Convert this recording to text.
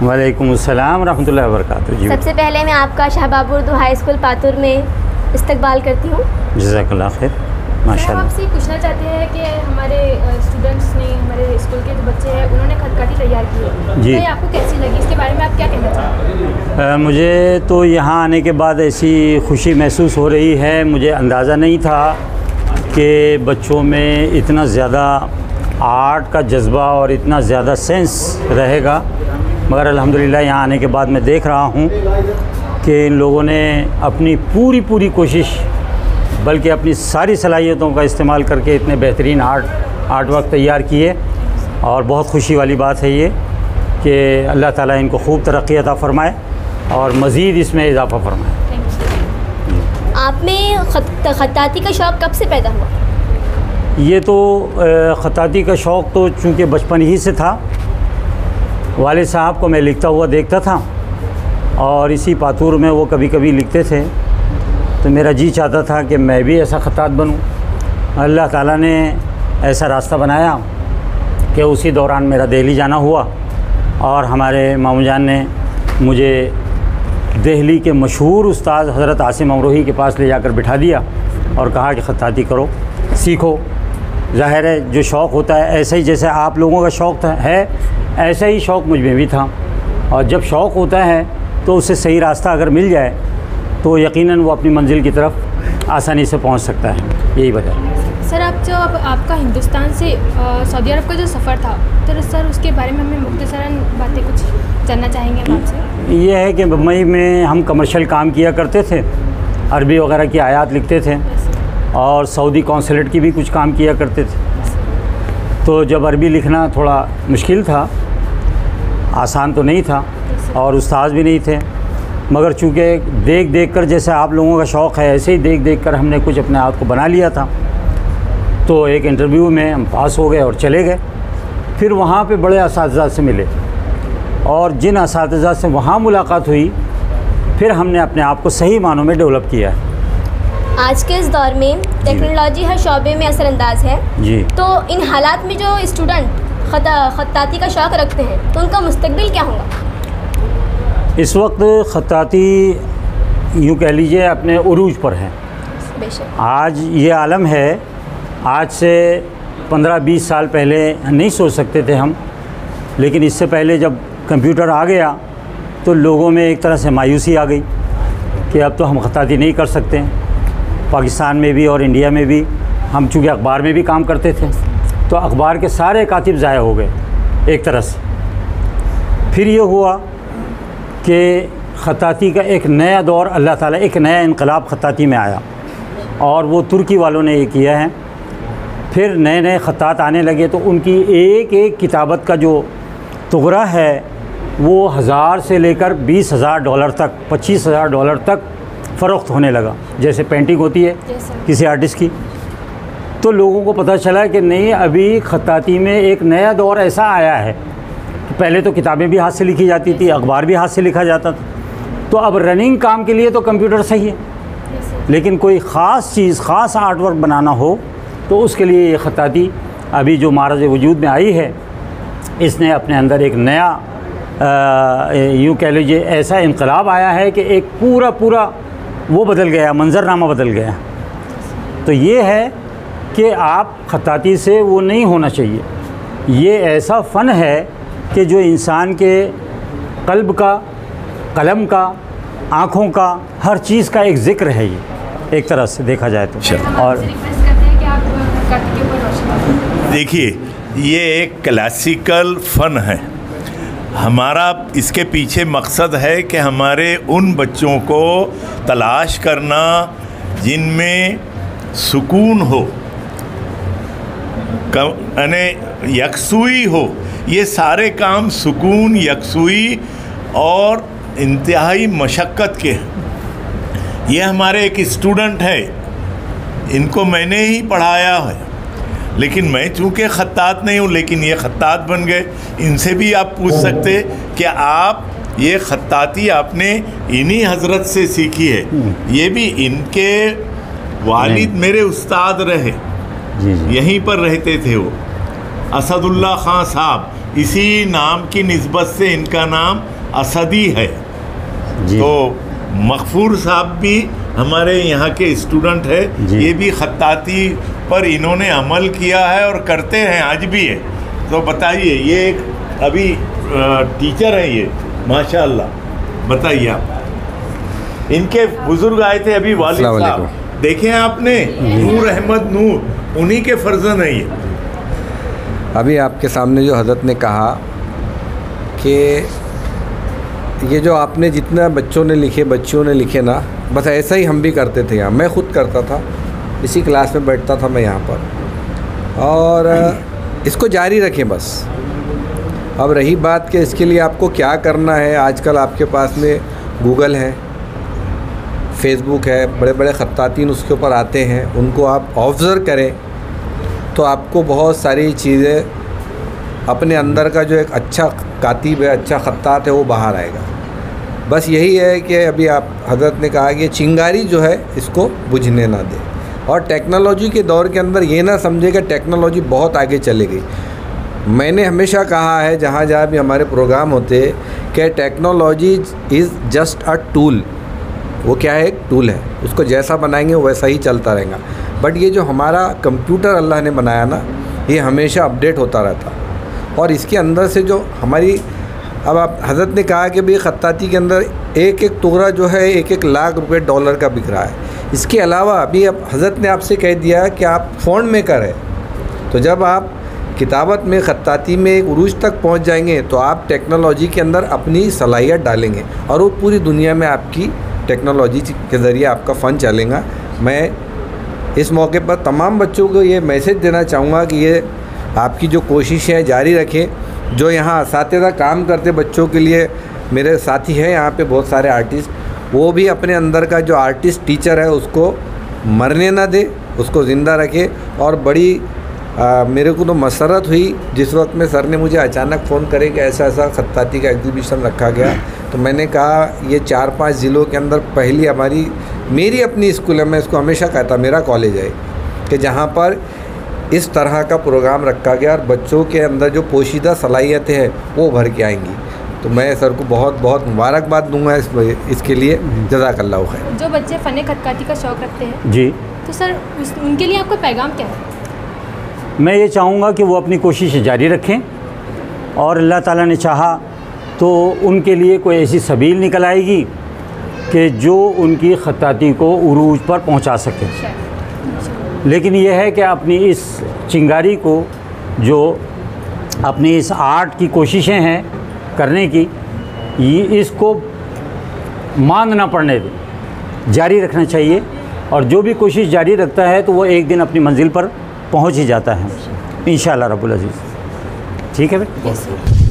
वालेकुम अस्सलाम रहमतुल्लाहि व बरकातुहू। जी, सबसे पहले मैं आपका शाहबाब उर्दू हाई स्कूल पातुर में इस्तकबाल करती हूँ। जज़ाकल्लाह खैर। माशाअल्लाह। हम आपसे पूछना चाहते हैं कि हमारे स्टूडेंट्स ने, हमारे स्कूल के जो बच्चे हैं, उन्होंने खतकाती तैयार की है, जी, तो ये आपको कैसी लगी? इसके बारे में आप क्या कहना चाहते हैं? मुझे तो यहाँ आने के बाद ऐसी खुशी महसूस हो रही है। मुझे अंदाज़ा नहीं था कि बच्चों में इतना ज़्यादा आर्ट का जज्बा और इतना ज़्यादा सेंस रहेगा, मगर अल्हम्दुलिल्लाह यहाँ आने के बाद मैं देख रहा हूँ कि इन लोगों ने अपनी पूरी कोशिश, बल्कि अपनी सारी सलाहियतों का इस्तेमाल करके इतने बेहतरीन आर्ट वर्क तैयार किए। और बहुत खुशी वाली बात है ये कि अल्लाह ताला इनको खूब तरक्की अता फ़रमाए और मज़ीद इसमें इजाफ़ा फ़रमाए। आप में खत्ताती का शौक़ कब से पैदा हुआ? ये तो खत्ताती का शौक़ तो चूँकि बचपन ही से था। वालिद साहब को मैं लिखता हुआ देखता था और इसी पातूर में वो कभी कभी लिखते थे, तो मेरा जी चाहता था कि मैं भी ऐसा खत्तात बनूं। अल्लाह ताला ने ऐसा रास्ता बनाया कि उसी दौरान मेरा दिल्ली जाना हुआ और हमारे मामू जान ने मुझे दिल्ली के मशहूर उस्ताद हज़रत आसिम अमरोही के पास ले जाकर बिठा दिया और कहा कि खत्ताती करो, सीखो। ज़ाहिर है जो शौक़ होता है, ऐसे ही जैसे आप लोगों का शौक़ है ऐसा ही शौक़ मुझ में भी था। और जब शौक़ होता है तो उससे सही रास्ता अगर मिल जाए तो यकीनन वो अपनी मंजिल की तरफ आसानी से पहुंच सकता है। यही वजह है। सर, आप जो आपका हिंदुस्तान से सऊदी अरब का जो सफ़र था, तो सर उसके बारे में हमें मुख्तसरन बातें कुछ जानना चाहेंगे हम आपसे। ये है कि मुंबई में हम कमर्शियल काम किया करते थे, अरबी वगैरह की आयात लिखते थे और सऊदी कौंसलेट की भी कुछ काम किया करते थे। तो जब अरबी लिखना थोड़ा मुश्किल था, आसान तो नहीं था और उस्ताद भी नहीं थे, मगर चूँकि देख कर जैसे आप लोगों का शौक़ है ऐसे ही देख कर हमने कुछ अपने आप को बना लिया था। तो एक इंटरव्यू में हम पास हो गए और चले गए। फिर वहाँ पे बड़े असातिज़ा से मिले और जिन असातिज़ा से वहाँ मुलाकात हुई, फिर हमने अपने आप को सही मानों में डेवलप किया है। आज के इस दौर में टेक्नोलॉजी हर शोबे में असरअंदाज है जी, तो इन हालात में जो स्टूडेंट खत्ताती का शौक़ रखते हैं तो उनका मुस्तकबिल क्या होगा? इस वक्त खत्ताती यूँ कह लीजिए अपने उरूज पर है। आज ये आलम है, आज से 15-20 साल पहले नहीं सोच सकते थे हम, लेकिन इससे पहले जब कंप्यूटर आ गया तो लोगों में एक तरह से मायूसी आ गई कि अब तो हम खत्ताती नहीं कर सकते। पाकिस्तान में भी और इंडिया में भी हम चूँकि अखबार में भी काम करते थे तो अखबार के सारे कातिब ज़ाया हो गए एक तरह से। फिर ये हुआ कि खत्ताती का एक नया दौर, अल्लाह ताला एक नया इनकलाब खत्ताती में आया और वो तुर्की वालों ने ये किया है। फिर नए नए खत्तात आने लगे तो उनकी एक एक किताबत का जो तुगरा है वो 1000 से लेकर $20,000 तक, $25,000 तक फ़रोख्त होने लगा। जैसे पेंटिंग होती है किसी आर्टिस्ट की, तो लोगों को पता चला कि नहीं, अभी खत्ताती में एक नया दौर ऐसा आया है पहले तो किताबें भी हाथ से लिखी जाती थी, अखबार भी हाथ से लिखा जाता था। तो अब रनिंग काम के लिए तो कंप्यूटर सही है, लेकिन कोई ख़ास चीज़, ख़ास आर्ट वर्क बनाना हो तो उसके लिए ये ख़त्ताती अभी जो मारज़ वजूद में आई है, इसने अपने अंदर एक नया यूँ कह लीजिए ऐसा इनकलाब आया है कि एक पूरा वो बदल गया, मंज़रनामा बदल गया। तो ये है कि आप ख़त्ताती से वो नहीं होना चाहिए। ये ऐसा फ़न है कि जो इंसान के क़ल्ब का, कलम का, आँखों का, हर चीज़ का एक ज़िक्र है ये, एक तरह से देखा जाए तो। और देखिए, ये एक क्लासिकल फ़न है। हमारा इसके पीछे मकसद है कि हमारे उन बच्चों को तलाश करना जिनमें सुकून हो, यानी यकसुई हो। ये सारे काम सुकून, यकसुई और इंतहाई मशक्क़त के हैं। ये हमारे एक स्टूडेंट है, इनको मैंने ही पढ़ाया है, लेकिन मैं चूँकि ख़त्तात नहीं हूँ, लेकिन ये ख़त्तात बन गए। इनसे भी आप पूछ सकते कि आप ये ख़त्ताती आपने इन्हीं हज़रत से सीखी है। ये भी इनके वालिद मेरे उस्ताद रहे, यहीं पर रहते थे वो, असदुल्ला ख़ान साहब। इसी नाम की निस्बत से इनका नाम असदी है। तो मग़फ़ूर साहब भी हमारे यहाँ के स्टूडेंट है। ये भी ख़त्ताती पर इन्होंने अमल किया है और करते हैं, आज भी है। तो बताइए, ये एक अभी टीचर हैं ये, माशाअल्लाह। बताइए आप, इनके बुज़ुर्ग आए थे अभी, वालिद साहब, देखें आपने, नूर अहमद नूर, उन्हीं के फर्जंद हैं ये। अभी आपके सामने जो हज़रत ने कहा कि ये जो आपने जितना बच्चों ने लिखे ना, बस ऐसा ही हम भी करते थे यहाँ। मैं ख़ुद करता था, इसी क्लास में बैठता था मैं यहाँ पर, और इसको जारी रखें बस। अब रही बात कि इसके लिए आपको क्या करना है, आजकल आपके पास में गूगल है, फेसबुक है, बड़े बड़े ख़त्तातीन उसके ऊपर आते हैं, उनको आप ऑब्ज़र्व करें तो आपको बहुत सारी चीज़ें अपने अंदर का जो एक अच्छा कातिब है, अच्छा ख़त्तात है, वो बाहर आएगा। बस यही है कि अभी आप हज़रत ने कहा कि चिंगारी जो है इसको बुझने ना दे। और टेक्नोलॉजी के दौर के अंदर ये ना समझे कि टेक्नोलॉजी बहुत आगे चली गई। मैंने हमेशा कहा है जहाँ जहाँ भी हमारे प्रोग्राम होते कि technology is just a tool. वो क्या है? एक टूल है, उसको जैसा बनाएंगे वैसा ही चलता रहेगा। बट ये जो हमारा कंप्यूटर अल्लाह ने बनाया ना, ये हमेशा अपडेट होता रहता। और इसके अंदर से जो हमारी, अब आप हज़रत ने कहा कि भाई ख़त्ताती के अंदर एक एक टुकड़ा जो है 1-1 लाख रुपए डॉलर का बिक रहा है। इसके अलावा अभी अब हज़रत ने आपसे कह दिया कि आप फ़ॉन्ट मेकर है, तो जब आप किताबत में, ख़त्ताती में एक उरूज तक पहुंच जाएंगे तो आप टेक्नोलॉजी के अंदर अपनी सलाहियत डालेंगे और वो पूरी दुनिया में आपकी टेक्नोलॉजी के ज़रिए आपका फ़न चलेगा। मैं इस मौके पर तमाम बच्चों को ये मैसेज देना चाहूँगा कि ये आपकी जो कोशिश है जारी रखें। जो यहाँ असातिज़ा काम करते बच्चों के लिए, मेरे साथी हैं यहाँ पे बहुत सारे आर्टिस्ट, वो भी अपने अंदर का जो आर्टिस्ट टीचर है उसको मरने ना दे, उसको ज़िंदा रखे। और बड़ी मेरे को तो मसरत हुई जिस वक्त में सर ने मुझे अचानक फ़ोन करे कि ऐसा ऐसा ख़त्ताती का एग्ज़िबिशन रखा गया। तो मैंने कहा ये 4-5 ज़िलों के अंदर पहली मेरी अपनी स्कूल है, मैं इसको हमेशा कहता मेरा कॉलेज है, कि जहाँ पर इस तरह का प्रोग्राम रखा गया और बच्चों के अंदर जो पोशीदा सलाहियतें हैं वो भर के आएंगी। तो मैं सर को बहुत बहुत मुबारकबाद दूंगा इसके लिए। जज़ाकल्लाह खैर। जो बच्चे फ़न ख़त्ताती का शौक़ रखते हैं जी, तो सर उनके लिए आपका पैगाम क्या है? मैं ये चाहूँगा कि वो अपनी कोशिश जारी रखें और अल्लाह ताला ने चाहा तो उनके लिए कोई ऐसी सबील निकल आएगी कि जो उनकी ख़त्ताती को उरूज पर पहुँचा सके। लेकिन यह है कि अपनी इस चिंगारी को, जो अपनी इस आर्ट की कोशिशें हैं करने की, इसको मांद ना पड़ने दें, जारी रखना चाहिए। और जो भी कोशिश जारी रखता है तो वो एक दिन अपनी मंजिल पर पहुंच ही जाता है इंशाअल्लाह रब्बुल अज़ीज़। ठीक है भाई।